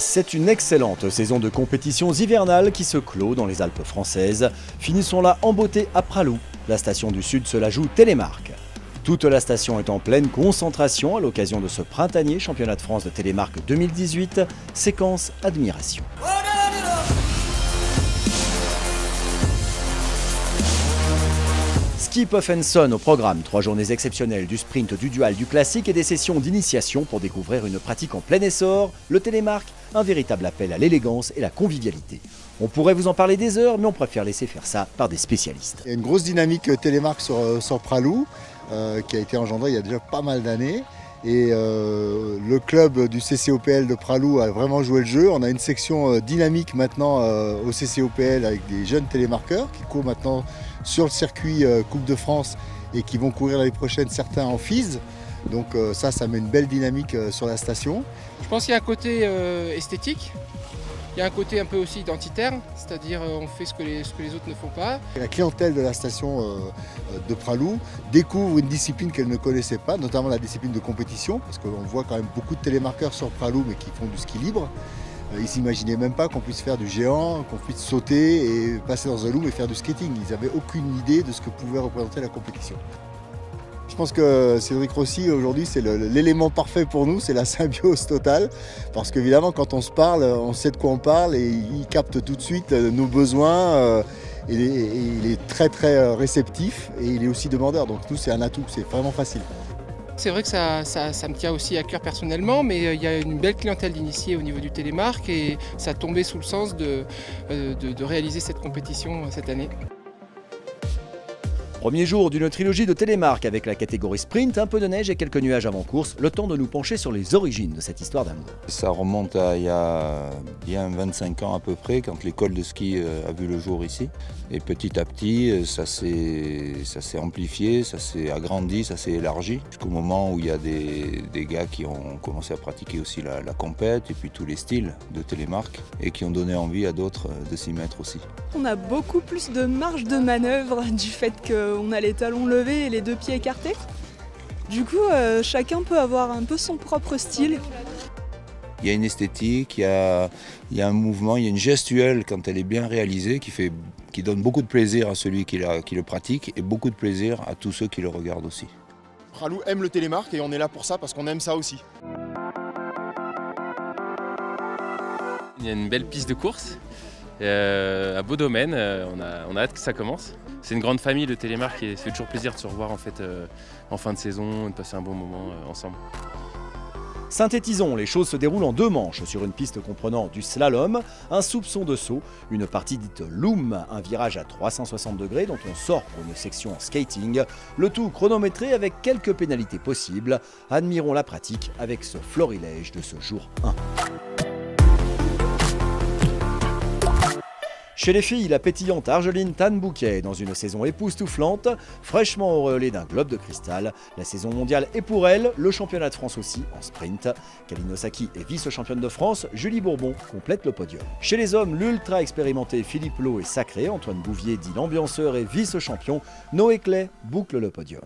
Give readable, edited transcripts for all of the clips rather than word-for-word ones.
C'est une excellente saison de compétitions hivernales qui se clôt dans les Alpes françaises. Finissons-la en beauté à Pralou. La station du Sud se la joue Télémark. Toute la station est en pleine concentration à l'occasion de ce printanier championnat de France de Télémark 2018. Séquence admiration. Ski Puff & Son au programme, 3 journées exceptionnelles du sprint, du dual, du classique et des sessions d'initiation pour découvrir une pratique en plein essor. Le Télémark, un véritable appel à l'élégance et la convivialité. On pourrait vous en parler des heures, mais on préfère laisser faire ça par des spécialistes. Il y a une grosse dynamique Télémark sur Pralou qui a été engendrée il y a déjà pas mal d'années. Et le club du CCOPL de Pralou a vraiment joué le jeu. On a une section dynamique maintenant au CCOPL avec des jeunes télémarqueurs qui courent maintenant sur le circuit Coupe de France et qui vont courir l'année prochaine certains en FIS. Donc ça met une belle dynamique sur la station. Je pense qu'il y a un côté esthétique. Il y a un côté un peu aussi identitaire, c'est-à-dire on fait ce que les autres ne font pas. La clientèle de la station de Pralou découvre une discipline qu'elle ne connaissait pas, notamment la discipline de compétition, parce qu'on voit quand même beaucoup de télémarqueurs sur Pralou mais qui font du ski libre. Ils ne s'imaginaient même pas qu'on puisse faire du géant, qu'on puisse sauter et passer dans un loom et faire du skating. Ils n'avaient aucune idée de ce que pouvait représenter la compétition. Je pense que Cédric Rossi aujourd'hui c'est l'élément parfait pour nous, c'est la symbiose totale. Parce qu'évidemment quand on se parle, on sait de quoi on parle et il capte tout de suite nos besoins. Et il est très très réceptif et il est aussi demandeur. Donc nous c'est un atout, c'est vraiment facile. C'est vrai que ça me tient aussi à cœur personnellement, mais il y a une belle clientèle d'initiés au niveau du Télémark et ça a tombé sous le sens de réaliser cette compétition cette année. Premier jour d'une trilogie de Télémark avec la catégorie sprint, un peu de neige et quelques nuages avant course, le temps de nous pencher sur les origines de cette histoire d'amour. Ça remonte à il y a bien 25 ans à peu près, quand l'école de ski a vu le jour ici. Et petit à petit, ça s'est amplifié, ça s'est agrandi, ça s'est élargi, jusqu'au moment où il y a des gars qui ont commencé à pratiquer aussi la compète et puis tous les styles de Télémark et qui ont donné envie à d'autres de s'y mettre aussi. On a beaucoup plus de marge de manœuvre du fait qu'on a les talons levés et les deux pieds écartés. Du coup, chacun peut avoir un peu son propre style. Il y a une esthétique, il y a un mouvement, il y a une gestuelle quand elle est bien réalisée qui donne beaucoup de plaisir à celui qui le pratique et beaucoup de plaisir à tous ceux qui le regardent aussi. Pralou aime le Télémark et on est là pour ça parce qu'on aime ça aussi. Il y a une belle piste de course, un beau domaine, on a hâte que ça commence. C'est une grande famille le Télémark et ça fait toujours plaisir de se revoir en fin de saison et de passer un bon moment ensemble. Synthétisons, les choses se déroulent en 2 manches sur une piste comprenant du slalom, un soupçon de saut, une partie dite loom, un virage à 360 degrés dont on sort pour une section en skating, le tout chronométré avec quelques pénalités possibles. Admirons la pratique avec ce florilège de ce jour 1. Chez les filles, la pétillante Argeline Tan-Bouquet, dans une saison époustouflante, fraîchement auréolée d'un globe de cristal. La saison mondiale est pour elle, le championnat de France aussi, en sprint. Kalina Osaki est vice-championne de France, Julie Bourbon complète le podium. Chez les hommes, l'ultra expérimenté Philippe Lowe est sacré, Antoine Bouvier dit l'ambianceur et vice-champion, Noé Clay boucle le podium.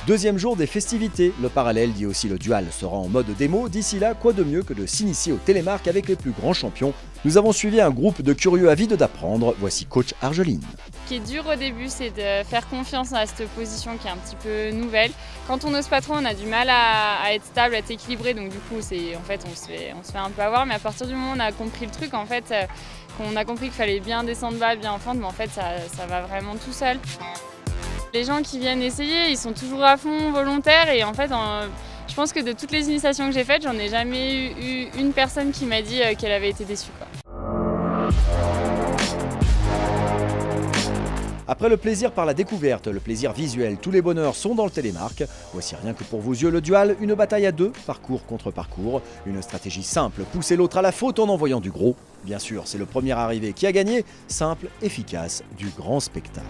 Deuxième jour des festivités, le parallèle dit aussi le dual sera en mode démo. D'ici là, quoi de mieux que de s'initier au Télémark avec les plus grands champions. Nous avons suivi un groupe de curieux avides d'apprendre. Voici coach Argeline. Ce qui est dur au début, c'est de faire confiance à cette position qui est un petit peu nouvelle. Quand on n'ose pas trop, on a du mal à être stable, à être équilibré. Donc du coup, on se fait un peu avoir. Mais à partir du moment où on a compris le truc, en fait, qu'on a compris qu'il fallait bien descendre bas, bien en fente, mais en fait, ça va vraiment tout seul. Les gens qui viennent essayer, ils sont toujours à fond, volontaires et en fait, je pense que de toutes les initiations que j'ai faites, j'en ai jamais eu une personne qui m'a dit qu'elle avait été déçue, quoi. Après le plaisir par la découverte, le plaisir visuel, tous les bonheurs sont dans le Télémark. Voici rien que pour vos yeux le dual, une bataille à 2, parcours contre parcours. Une stratégie simple, pousser l'autre à la faute en envoyant du gros. Bien sûr, c'est le premier arrivé qui a gagné. Simple, efficace, du grand spectacle.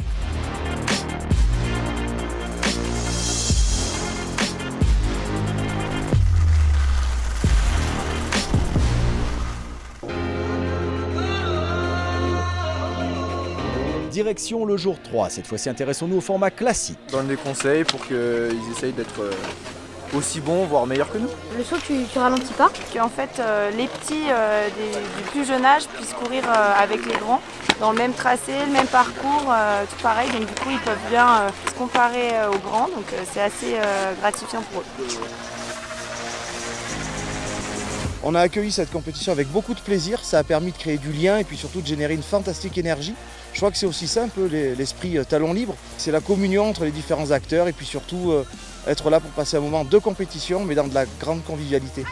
Direction le jour 3, cette fois-ci intéressons-nous au format classique. Donne des conseils pour qu'ils essayent d'être aussi bons, voire meilleurs que nous. Le saut, tu ralentis pas. Qu'en fait, les petits du plus jeune âge puissent courir avec les grands dans le même tracé, le même parcours, tout pareil. Donc du coup, ils peuvent bien se comparer aux grands. Donc c'est assez gratifiant pour eux. On a accueilli cette compétition avec beaucoup de plaisir, ça a permis de créer du lien et puis surtout de générer une fantastique énergie. Je crois que c'est aussi ça un peu l'esprit talon libre, c'est la communion entre les différents acteurs et puis surtout être là pour passer un moment de compétition mais dans de la grande convivialité.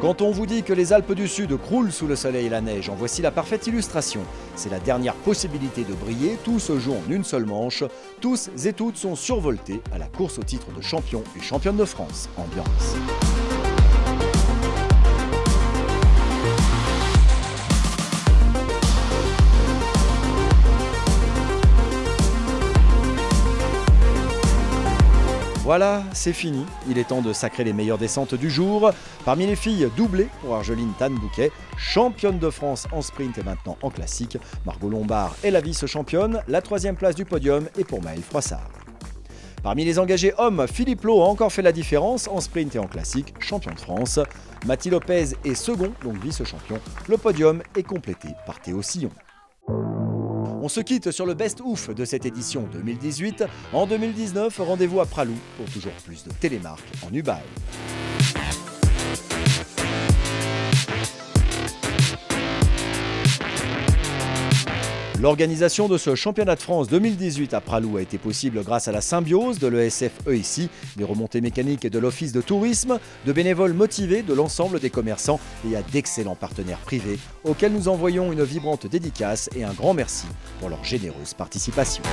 Quand on vous dit que les Alpes du Sud croulent sous le soleil et la neige, en voici la parfaite illustration. C'est la dernière possibilité de briller, tout se joue en une seule manche. Tous et toutes sont survoltés à la course au titre de champion et championne de France. Ambiance. Voilà, c'est fini. Il est temps de sacrer les meilleures descentes du jour. Parmi les filles, doublé pour Argeline Tan-Bouquet, championne de France en sprint et maintenant en classique. Margot Lombard est la vice-championne. La 3e place du podium est pour Maëlle Froissart. Parmi les engagés hommes, Philippe Lowe a encore fait la différence en sprint et en classique, champion de France. Mathie Lopez est second, donc vice-champion. Le podium est complété par Théo Sillon. On se quitte sur le best-ouf de cette édition 2018. En 2019, rendez-vous à Pralou pour toujours plus de télémarques en Ubaï. L'organisation de ce championnat de France 2018 à Pralou a été possible grâce à la symbiose de l'ESF EICI, des remontées mécaniques et de l'Office de tourisme, de bénévoles motivés de l'ensemble des commerçants et à d'excellents partenaires privés auxquels nous envoyons une vibrante dédicace et un grand merci pour leur généreuse participation.